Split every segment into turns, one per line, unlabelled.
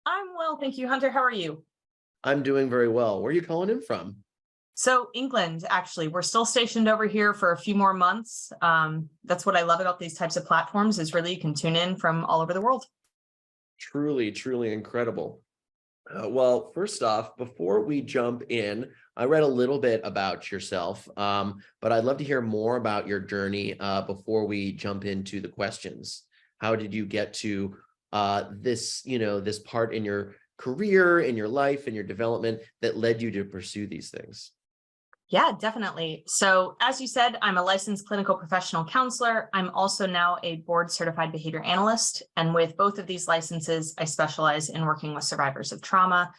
I'm well, thank you, Hunter. How are you?
I'm doing very well. Where are you calling in from?
So, England, actually, we're still stationed over here for a few more months. That's what I love about these types of platforms is really you can tune in from all over the world.
Truly, truly incredible. Well, first off, before we jump in, I read a little bit about yourself, but I'd love to hear more about your journey before we jump into the questions. How did you get to this part in your career, in your life, in your development that led you to pursue these things?
Yeah, definitely. So, as you said, I'm a licensed clinical professional counselor. I'm also now a board certified behavior analyst. And with both of these licenses, I specialize in working with survivors of trauma.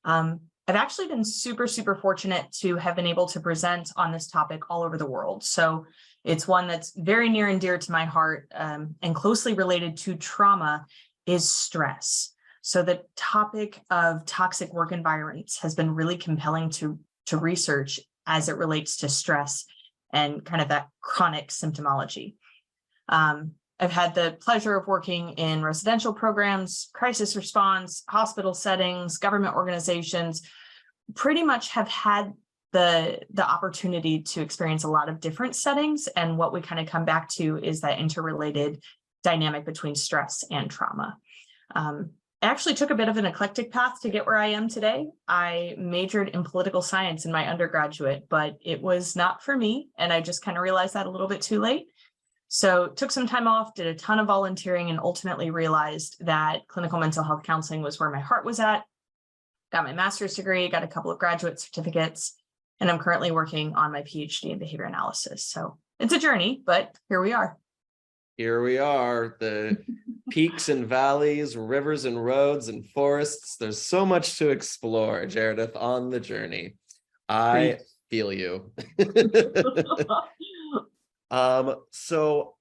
I've actually been super, super fortunate to have been able to present on this topic all over the world. So, it's one that's very near and dear to my heart and closely related to trauma is stress. So, the topic of toxic work environments has been really compelling to research as it relates to stress and kind of that chronic symptomology. I've had the pleasure of working in residential programs, crisis response, hospital settings, government organizations, pretty much have had the opportunity to experience a lot of different settings. And what we kind of come back to is that interrelated dynamic between stress and trauma. I actually took a bit of an eclectic path to get where I am today. I majored in political science in my undergraduate, but it was not for me. And I just kind of realized that a little bit too late. So took some time off, did a ton of volunteering, and ultimately realized that clinical mental health counseling was where my heart was at. Got my master's degree, got a couple of graduate certificates, and I'm currently working on my PhD in behavior analysis. So it's a journey, but here we are.
Here we are, the peaks and valleys, rivers and roads and forests. There's so much to explore, Jaredith, on the journey. I feel you. So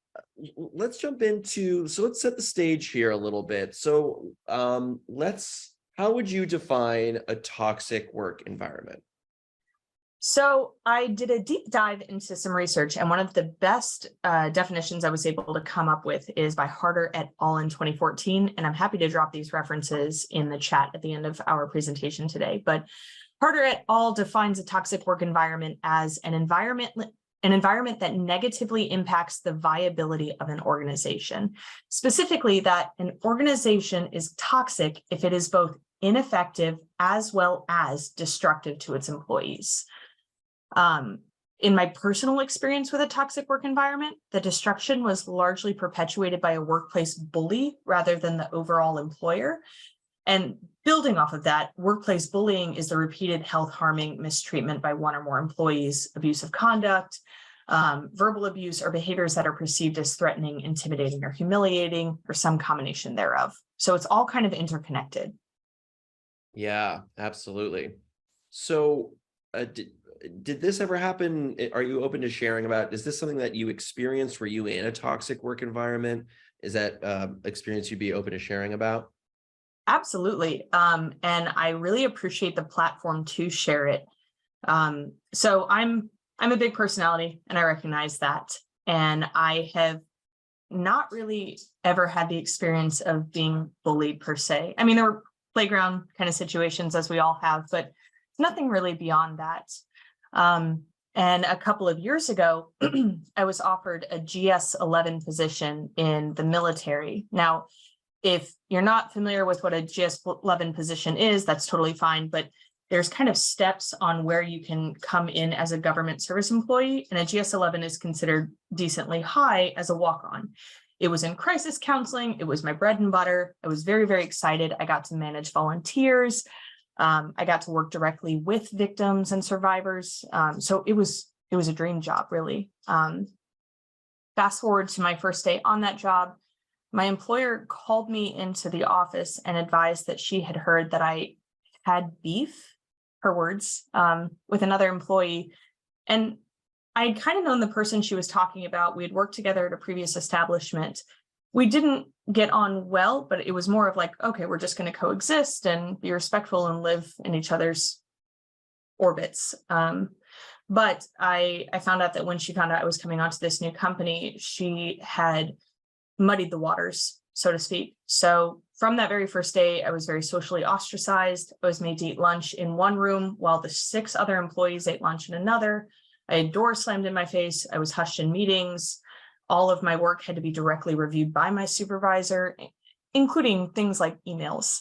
let's jump into, let's set the stage here a little bit. So how would you define a toxic work environment?
So I did a deep dive into some research, and one of the best definitions I was able to come up with is by Harder et al. In 2014, and I'm happy to drop these references in the chat at the end of our presentation today. But Harder et al. Defines a toxic work environment as an environment that negatively impacts the viability of an organization. Specifically, that an organization is toxic if it is both ineffective as well as destructive to its employees. In my personal experience with a toxic work environment, the destruction was largely perpetuated by a workplace bully rather than the overall employer. And building off of that, workplace bullying is the repeated health harming mistreatment by one or more employees, abusive conduct, verbal abuse, or behaviors that are perceived as threatening, intimidating, or humiliating, or some combination thereof. So it's all kind of interconnected.
Yeah, absolutely. So did this ever happen? Are you open to sharing about, is this something that you experienced? Were you in a toxic work environment? Is that experience you'd be open to sharing about?
Absolutely. And I really appreciate the platform to share it. So I'm a big personality, and I recognize that. And I have not really ever had the experience of being bullied per se. I mean, there were playground kind of situations, as we all have, but nothing really beyond that. And a couple of years ago, I was offered a GS-11 position in the military. Now, if you're not familiar with what a GS-11 position is, that's totally fine, but there's kind of steps on where you can come in as a government service employee, and a GS-11 is considered decently high as a walk-on. It was in crisis counseling. It was my bread and butter. I was very, very excited. I got to manage volunteers. I got to work directly with victims and survivors. So it was a dream job, really. Fast forward to my first day on that job, my employer called me into the office and advised that she had heard that I had beef, her words, with another employee. And I had kind of known the person she was talking about. We had worked together at a previous establishment. We didn't get on well, but it was more of like, okay, we're just going to coexist and be respectful and live in each other's orbits. But I found out that when she found out I was coming onto this new company, she had muddied the waters so to speak. So from that very first day, I was very socially ostracized. I was made to eat lunch in one room while the 6 other employees ate lunch in another. I had doors slammed in my face. I was hushed in meetings. All of my work had to be directly reviewed by my supervisor, including things like emails.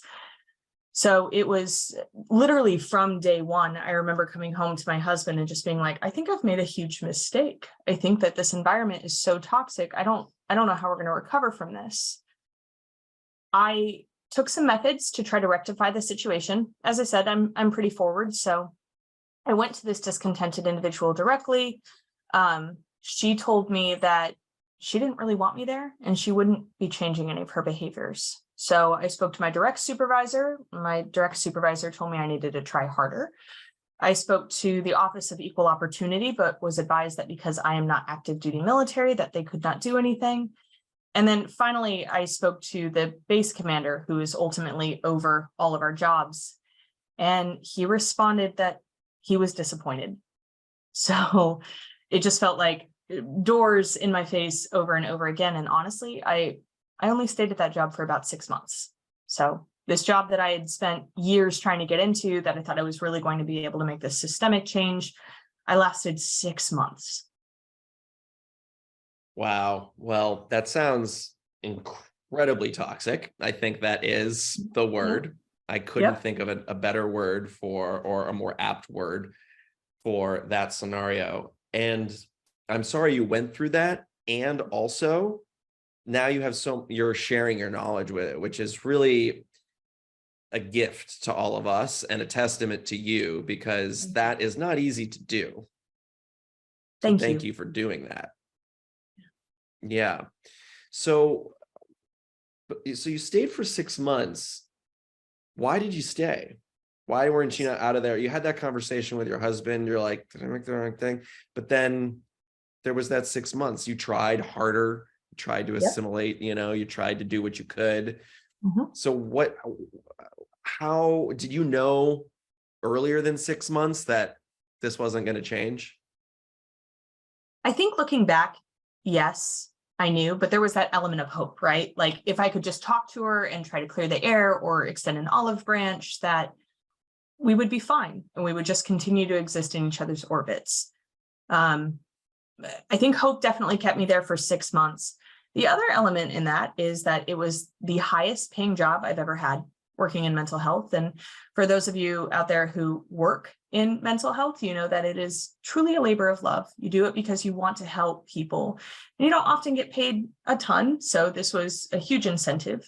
So it was literally from day one. I remember coming home to my husband and just being like, I think I've made a huge mistake. I think that this environment is so toxic. I don't know how we're going to recover from this. I took some methods to try to rectify the situation. As I said, I'm pretty forward. So I went to this discontented individual directly. She told me that she didn't really want me there and she wouldn't be changing any of her behaviors. So I spoke to my direct supervisor. My direct supervisor told me I needed to try harder. I spoke to the Office of Equal Opportunity, but was advised that because I am not active duty military, that they could not do anything. And then finally, I spoke to the base commander, who is ultimately over all of our jobs. And he responded that he was disappointed. So it just felt like doors in my face over and over again. And honestly, I only stayed at that job for about 6 months. So this job that I had spent years trying to get into, that I thought I was really going to be able to make this systemic change, I lasted 6 months.
Wow. Well, that sounds incredibly toxic. I think that is the word. I couldn't think of a better word for, or a more apt word for that scenario. And I'm sorry you went through that. And also now you have you're sharing your knowledge with it, which is really a gift to all of us and a testament to you, because that is not easy to do. So thank you for doing that. Yeah. So you stayed for 6 months. Why did you stay? Why weren't you out of there? You had that conversation with your husband. You're like, did I make the wrong thing? But then there was that 6 months. You tried harder, you tried to assimilate, you tried to do what you could. So how did you know earlier than 6 months that this wasn't going to change?
I think looking back, yes, I knew, but there was that element of hope, right? Like if I could just talk to her and try to clear the air or extend an olive branch, that we would be fine and we would just continue to exist in each other's orbits. I think hope definitely kept me there for 6 months. The other element in that is that it was the highest paying job I've ever had, working in mental health. And for those of you out there who work in mental health, you know that it is truly a labor of love. You do it because you want to help people. And you don't often get paid a ton. So this was a huge incentive.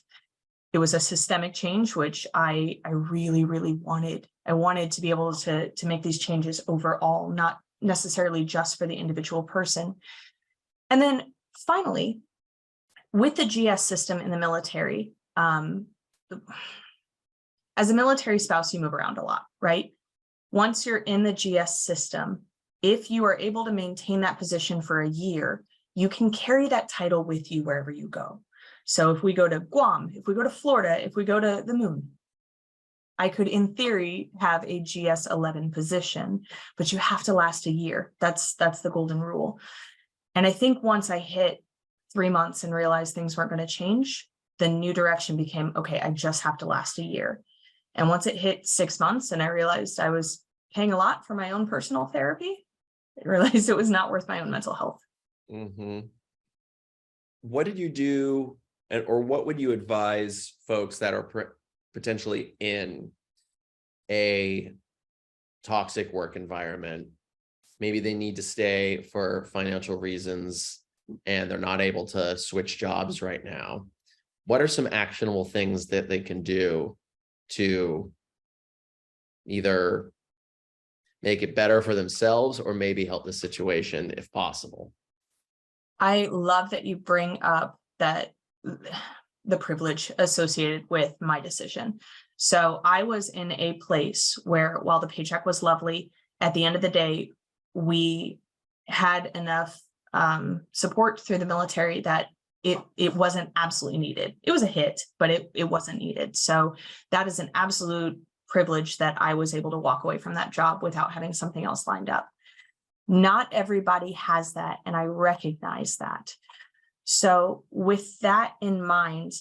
It was a systemic change, which I really, really wanted. I wanted to be able to make these changes overall, not necessarily just for the individual person. And then finally, with the GS system in the military, as a military spouse, you move around a lot, right? Once you're in the GS system, if you are able to maintain that position for a year, you can carry that title with you wherever you go. So if we go to Guam, if we go to Florida, if we go to the moon, I could, in theory, have a GS 11 position, but you have to last a year. That's the golden rule. And I think once I hit 3 months and realized things weren't going to change, the new direction became, okay, I just have to last a year. And once it hit 6 months and I realized I was paying a lot for my own personal therapy, I realized it was not worth my own mental health.
What did you do, or what would you advise folks that are potentially in a toxic work environment? Maybe they need to stay for financial reasons and they're not able to switch jobs right now. What are some actionable things that they can do to either make it better for themselves or maybe help the situation if possible?
I love that you bring up that the privilege associated with my decision. So I was in a place where, while the paycheck was lovely, at the end of the day, we had enough support through the military that it wasn't absolutely needed. It was a hit, but it wasn't needed. So that is an absolute privilege that I was able to walk away from that job without having something else lined up. Not everybody has that, and I recognize that. So with that in mind,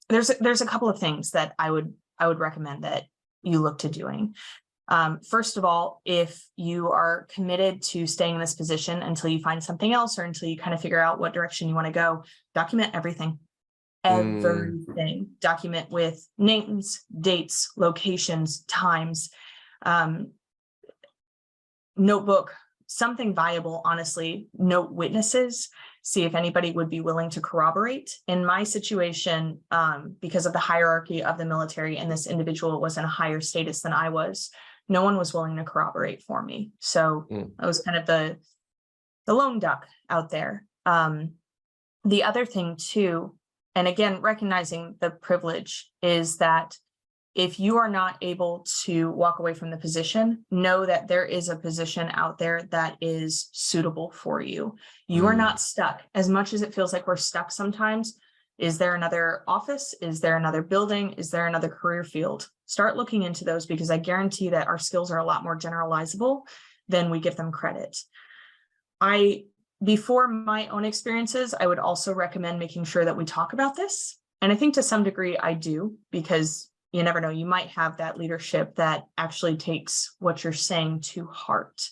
there's a couple of things that I would recommend that you look to doing. First of all, if you are committed to staying in this position until you find something else or until you kind of figure out what direction you want to go, document everything. Everything. Document with names, dates, locations, times, notebook, something viable, honestly. Note witnesses, see if anybody would be willing to corroborate. In my situation, because of the hierarchy of the military and this individual was in a higher status than I was, no one was willing to corroborate for me. So I was kind of the lone duck out there. The other thing too, and again, recognizing the privilege, is that if you are not able to walk away from the position, know that there is a position out there that is suitable for you. You are not stuck. As much as it feels like we're stuck sometimes, is there another office? Is there another building? Is there another career field? Start looking into those, because I guarantee that our skills are a lot more generalizable than we give them credit. Before my own experiences, I would also recommend making sure that we talk about this. And I think to some degree I do, because you never know, you might have that leadership that actually takes what you're saying to heart.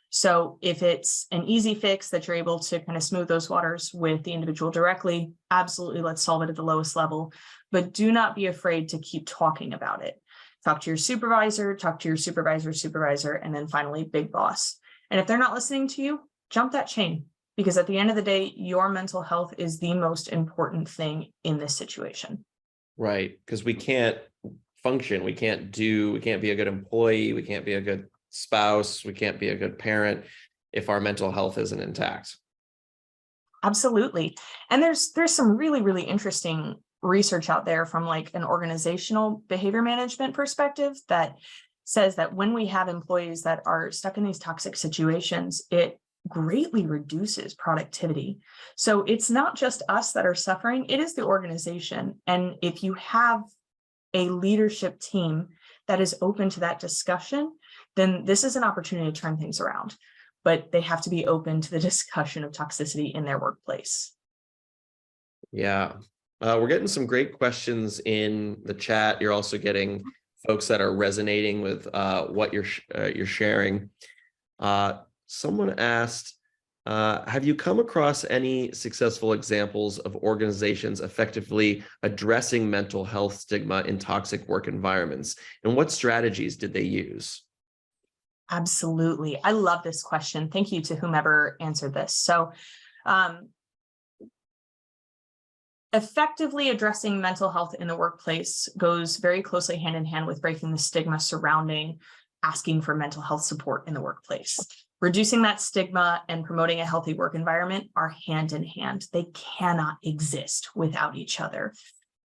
So if it's an easy fix that you're able to kind of smooth those waters with the individual directly, absolutely, let's solve it at the lowest level. But do not be afraid to keep talking about it. Talk to your supervisor, talk to your supervisor's supervisor, and then finally big boss. And if they're not listening to you, jump that chain, because at the end of the day, your mental health is the most important thing in this situation.
Right. Because we can't function. We can't be a good employee. We can't be a good spouse. We can't be a good parent if our mental health isn't intact.
Absolutely. And there's some really, really interesting research out there from like an organizational behavior management perspective that says that when we have employees that are stuck in these toxic situations, it greatly reduces productivity. So it's not just us that are suffering, it is the organization. And if you have a leadership team that is open to that discussion, then this is an opportunity to turn things around. But they have to be open to the discussion of toxicity in their workplace.
Yeah. We're getting some great questions in the chat. You're also getting folks that are resonating with what you're sharing. Someone asked, have you come across any successful examples of organizations effectively addressing mental health stigma in toxic work environments? And what strategies did they use?
Absolutely. I love this question. Thank you to whomever answered this. So, effectively addressing mental health in the workplace goes very closely hand in hand with breaking the stigma surrounding asking for mental health support in the workplace. Reducing that stigma and promoting a healthy work environment are hand in hand. They cannot exist without each other.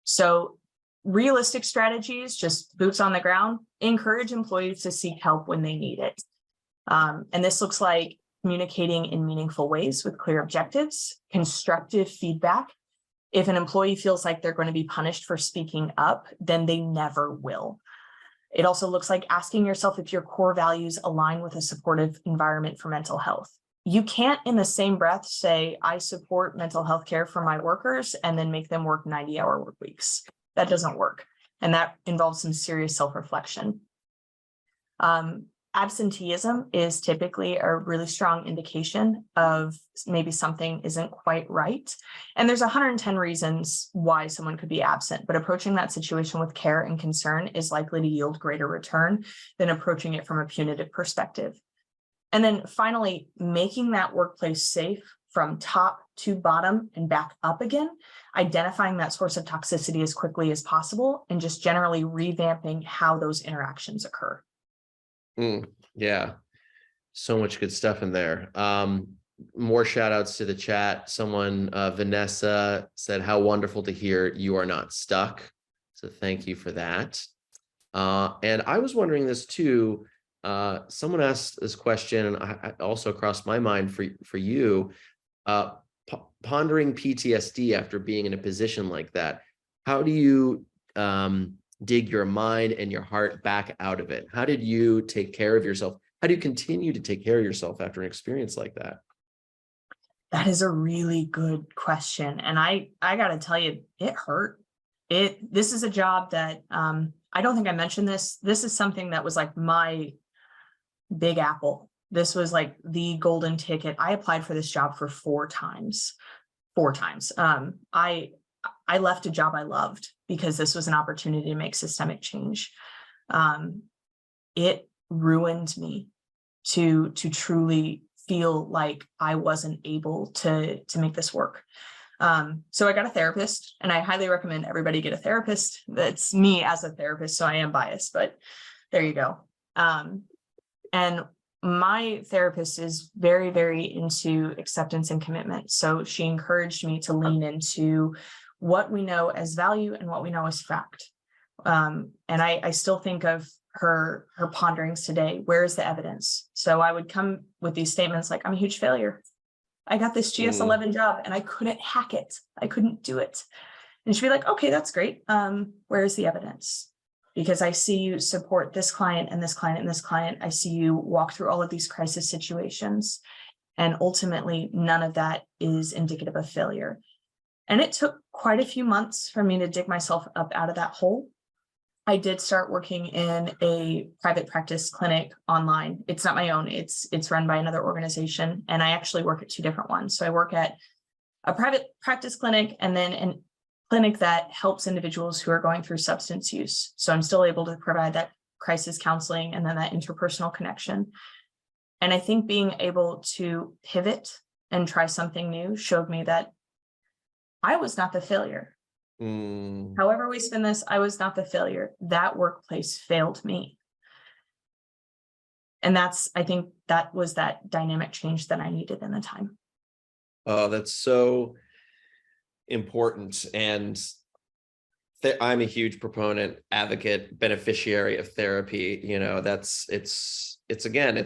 So realistic strategies, just boots on the ground, encourage employees to seek help when they need it. And this looks like communicating in meaningful ways with clear objectives, constructive feedback. If an employee feels like they're going to be punished for speaking up, then they never will. It also looks like asking yourself if your core values align with a supportive environment for mental health. You can't in the same breath say, I support mental health care for my workers and then make them work 90-hour work weeks. That doesn't work. And that involves some serious self-reflection. Absenteeism is typically a really strong indication of maybe something isn't quite right. And there's 110 reasons why someone could be absent, but approaching that situation with care and concern is likely to yield greater return than approaching it from a punitive perspective. And then finally, making that workplace safe from top to bottom and back up again, identifying that source of toxicity as quickly as possible, and just generally revamping how those interactions occur.
Yeah, so much good stuff in there. More shout outs to the chat. Someone, Vanessa, said, how wonderful to hear you are not stuck. So thank you for that. And I was wondering this too. Someone asked this question, and I also crossed my mind for you, pondering PTSD after being in a position like that. How do you dig your mind and your heart back out of it? How did you take care of yourself? How do you continue to take care of yourself after an experience like that?
That is a really good question. And I gotta tell you, it hurt. This is a job that, I don't think I mentioned this. This is something that was like my big apple. This was like the golden ticket. I applied for this job for 4 times. 4 times. I left a job I loved because this was an opportunity to make systemic change. It ruined me to truly feel like I wasn't able to make this work. So I got a therapist, and I highly recommend everybody get a therapist. That's me as a therapist, so I am biased, but there you go. And my therapist is very, very into acceptance and commitment. So she encouraged me to lean into what we know as value and what we know as fact. And I still think of her ponderings today. Where is the evidence? So I would come with these statements like, I'm a huge failure. I got this GS11 job and I couldn't hack it. I couldn't do it. And she'd be like, okay, that's great. Where is the evidence? Because I see you support this client and this client and this client. I see you walk through all of these crisis situations. And ultimately, none of that is indicative of failure. And it took quite a few months for me to dig myself up out of that hole. I did start working in a private practice clinic online. It's not my own, it's run by another organization. And I actually work at 2 different ones. So I work at a private practice clinic and then an clinic that helps individuals who are going through substance use. So I'm still able to provide that crisis counseling and then that interpersonal connection. And I think being able to pivot and try something new showed me that I was not the failure. However we spin this, I was not the failure. That workplace failed me. And I think that was that dynamic change that I needed in the time.
Oh, that's so important. And I'm a huge proponent, advocate, beneficiary of therapy. It's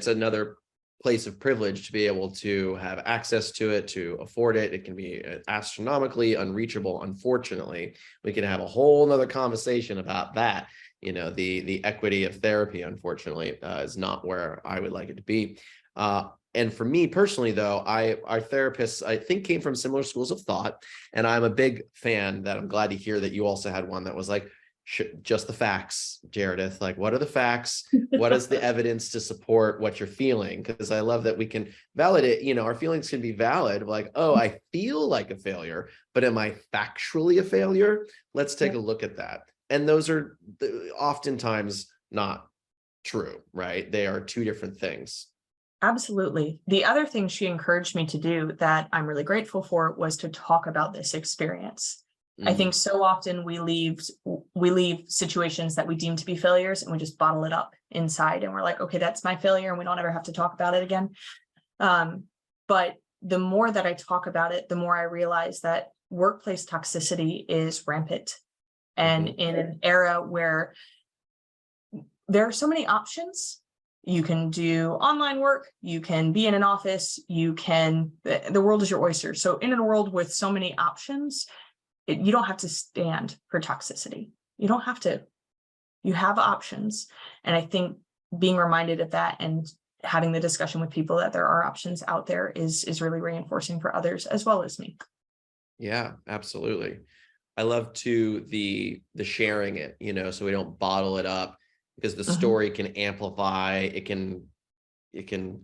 another place of privilege to be able to have access to it, to afford it. It can be astronomically unreachable. Unfortunately, we can have a whole nother conversation about that. The equity of therapy, unfortunately, is not where I would like it to be. And for me personally, though, our therapists, I think, came from similar schools of thought. And I'm a big fan that I'm glad to hear that you also had one that was like, just the facts, Jaredith. Like, what are the facts? What is the evidence to support what you're feeling? Because I love that we can validate, our feelings can be valid. Like, oh, I feel like a failure, but am I factually a failure? Let's take a look at that. And those are oftentimes not true, right? They are 2 different things.
Absolutely. The other thing she encouraged me to do that I'm really grateful for was to talk about this experience. I think so often we leave situations that we deem to be failures and we just bottle it up inside and we're like, okay, that's my failure and we don't ever have to talk about it again. But the more that I talk about it, the more I realize that workplace toxicity is rampant. And in an era where there are so many options, you can do online work, you can be in an office, the world is your oyster. So in a world with so many options, you don't have to stand for toxicity. You don't have to. You have options. And I think being reminded of that and having the discussion with people that there are options out there is really reinforcing for others as well as me.
Yeah, absolutely. I love the sharing it, so we don't bottle it up, because the story can amplify, it can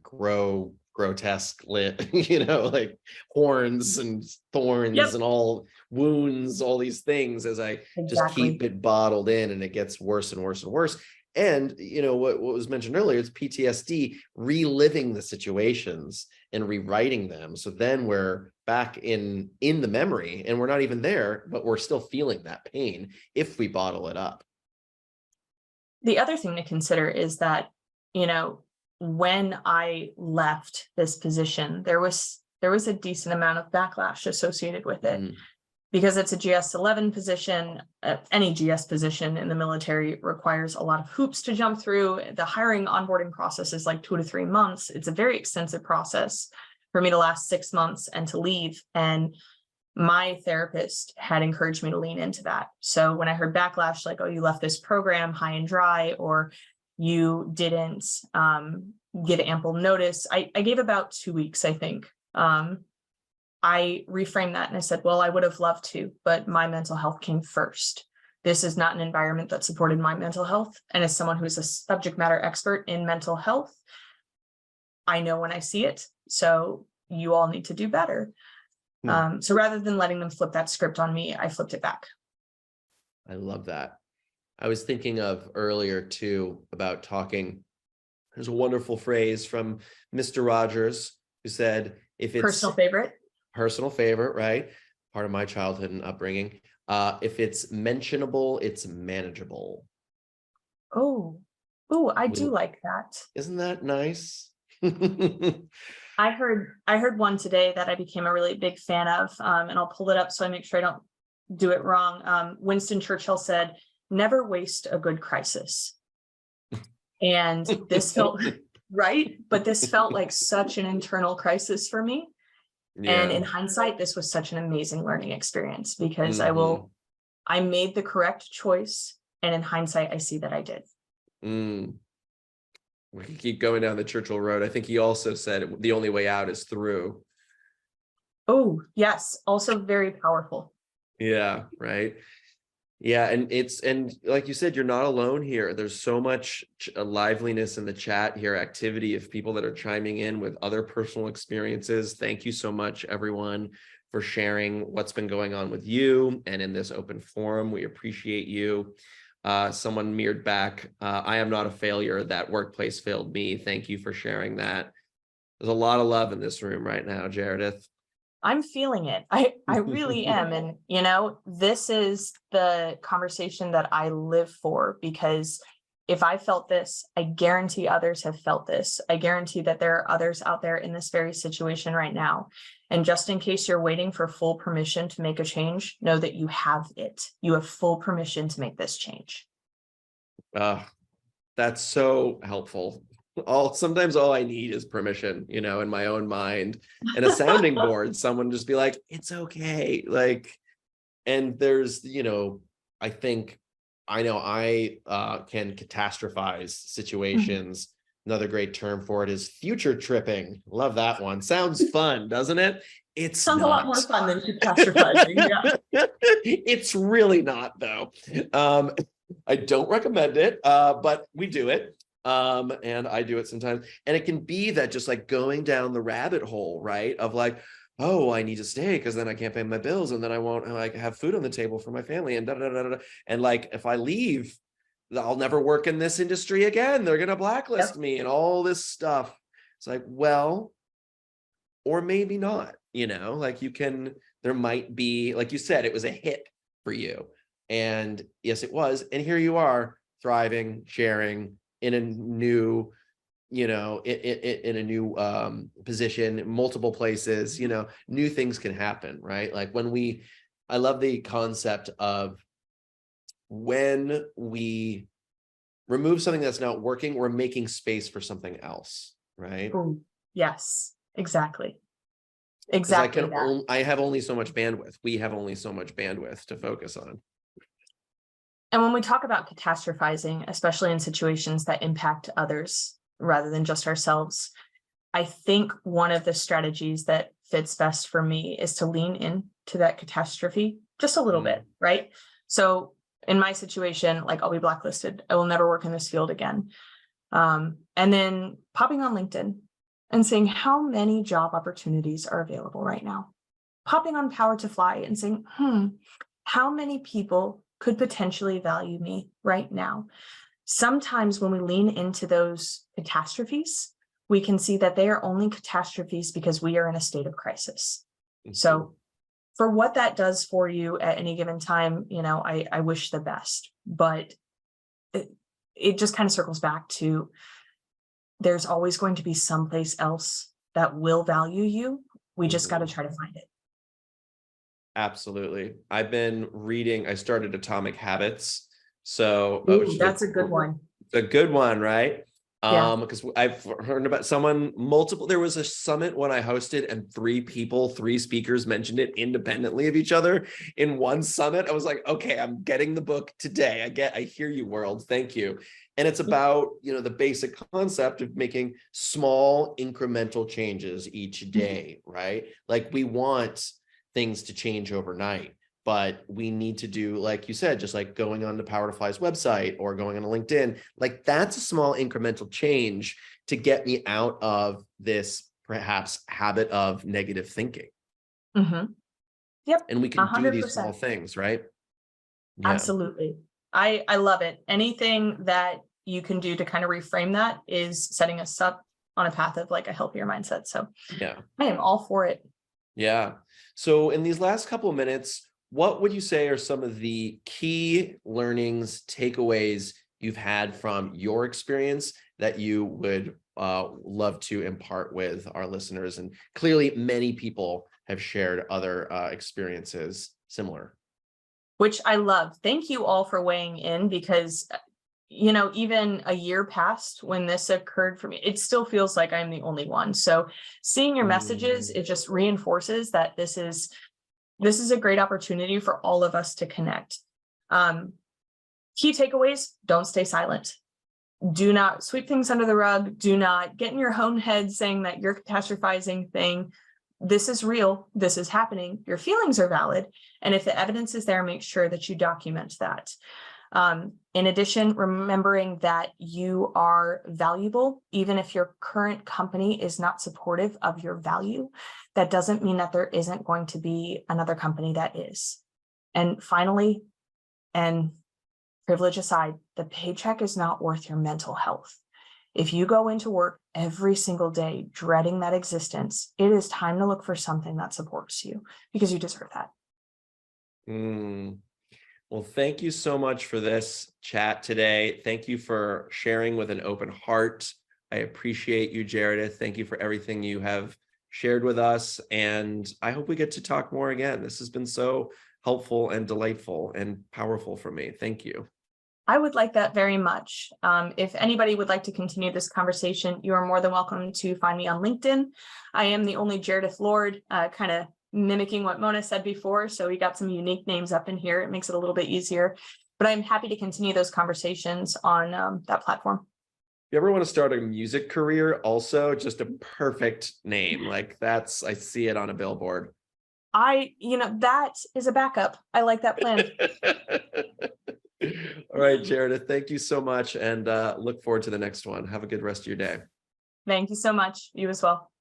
grow grotesque like horns and thorns and all wounds, all these things, as I just keep it bottled in, and it gets worse and worse and worse. And what was mentioned earlier, it's PTSD, reliving the situations and rewriting them. So then we're back in the memory and we're not even there, but we're still feeling that pain if we bottle it up.
The other thing to consider is that, when I left this position, there was a decent amount of backlash associated with it. Because it's a GS11 position. Any GS position in the military requires a lot of hoops to jump through. The hiring onboarding process is like 2 to 3 months. It's a very extensive process for me to last 6 months and to leave. And my therapist had encouraged me to lean into that. So when I heard backlash, like, oh, you left this program high and dry, or you didn't give ample notice, I gave about 2 weeks, I think. I reframed that and I said, well, I would have loved to, but my mental health came first. This is not an environment that supported my mental health. And as someone who's a subject matter expert in mental health, I know when I see it. So you all need to do better. So rather than letting them flip that script on me, I flipped it back.
I love that. I was thinking of earlier too about talking. There's a wonderful phrase from Mr. Rogers who said, if it's
Personal favorite,
right? Part of my childhood and upbringing. If it's mentionable, it's manageable.
Oh, I do like that.
Isn't that nice?
I heard one today that I became a really big fan of, and I'll pull it up so I make sure I don't do it wrong. Winston Churchill said, "Never waste a good crisis." And this felt right, but this felt like such an internal crisis for me.
Yeah.
And in hindsight, this was such an amazing learning experience because
Mm-hmm.
I made the correct choice. And in hindsight, I see that I did.
We can keep going down the Churchill road. I think he also said the only way out is through.
Oh, yes. Also very powerful.
Yeah, right. Yeah, and like you said, you're not alone here. There's so much liveliness in the chat here, activity of people that are chiming in with other personal experiences. Thank you so much, everyone, for sharing what's been going on with you and in this open forum. We appreciate you. Someone mirrored back, I am not a failure. That workplace failed me. Thank you for sharing that. There's a lot of love in this room right now, Jaredith.
I'm feeling it. I really am. And, this is the conversation that I live for, because if I felt this, I guarantee others have felt this. I guarantee that there are others out there in this very situation right now. And just in case you're waiting for full permission to make a change, know that you have it. You have full permission to make this change.
That's so helpful. Sometimes all I need is permission, in my own mind, and a sounding board, someone just be like, it's okay. And there's, I think, I know I can catastrophize situations. Another great term for it is future tripping. Love that one. Sounds fun, doesn't it? It
sounds a lot more fun than catastrophizing. Yeah.
It's really not, though. I don't recommend it, but we do it. And I do it sometimes. And it can be that just like going down the rabbit hole, right? Of like, oh, I need to stay because then I can't pay my bills and then I won't have food on the table for my family and da da da da. And like, if I leave, I'll never work in this industry again. They're going to blacklist me and all this stuff. It's like, well, or maybe not, there might be, like you said, it was a hit for you. And yes, it was. And here you are thriving, sharing in a new, in a new position, multiple places, new things can happen, right? Like I love the concept of when we remove something that's not working, we're making space for something else, right?
Ooh, yes, exactly. Exactly.
I have only so much bandwidth. We have only so much bandwidth to focus on.
And when we talk about catastrophizing, especially in situations that impact others rather than just ourselves, I think one of the strategies that fits best for me is to lean into that catastrophe just a little bit, right? So in my situation, like I'll be blacklisted. I will never work in this field again. And then popping on LinkedIn and saying how many job opportunities are available right now. Popping on Power to Fly and saying, how many people could potentially value me right now? Sometimes when we lean into those catastrophes, we can see that they are only catastrophes because we are in a state of crisis. So for what that does for you at any given time, I wish the best, but it just kind of circles back to there's always going to be someplace else that will value you. We just got to try to find it.
Absolutely. I've been reading, I started Atomic Habits. So
that's a good one.
It's a good one, right?
Yeah.
Because I've heard about there was a summit when I hosted and three speakers mentioned it independently of each other in one summit. I was like, okay, I'm getting the book today. I hear you, world. Thank you. And it's about, the basic concept of making small incremental changes each day, right? Like we want things to change overnight, but we need to do, like you said, just like going on to Power to Fly's website or going on to LinkedIn, like that's a small incremental change to get me out of this perhaps habit of negative thinking.
Mm-hmm. Yep.
And we can do these
100%.
small things, right? Yeah.
Absolutely. I love it. Anything that you can do to kind of reframe that is setting us up on a path of like a healthier mindset. So
Yeah.
I am all for it.
Yeah. So in these last couple of minutes, what would you say are some of the key learnings, takeaways you've had from your experience that you would love to impart with our listeners? And clearly, many people have shared other experiences similar.
Which I love. Thank you all for weighing in because, even a year past when this occurred for me, it still feels like I'm the only one. So seeing your messages, it just reinforces that this is a great opportunity for all of us to connect. Key takeaways: don't stay silent. Do not sweep things under the rug. Do not get in your own head saying that you're catastrophizing thing. This is real. This is happening. Your feelings are valid. And if the evidence is there, make sure that you document that. In addition, remembering that you are valuable, even if your current company is not supportive of your value, that doesn't mean that there isn't going to be another company that is. And finally, and privilege aside, the paycheck is not worth your mental health. If you go into work every single day dreading that existence, it is time to look for something that supports you because you deserve that.
Well, thank you so much for this chat today. Thank you for sharing with an open heart. I appreciate you, Jared. Thank you for everything you have shared with us. And I hope we get to talk more again. This has been so helpful and delightful and powerful for me. Thank you.
I would like that very much. If anybody would like to continue this conversation, you are more than welcome to find me on LinkedIn. I am the only Jaredith Lord, kind of mimicking what Mona said before. So we got some unique names up in here. It makes it a little bit easier, but I'm happy to continue those conversations on that platform.
If you ever want to start a music career, also just a perfect name. Like I see it on a billboard.
That is a backup. I like that plan.
All right, Jared, thank you so much and look forward to the next one. Have a good rest of your day.
Thank you so much. You as well.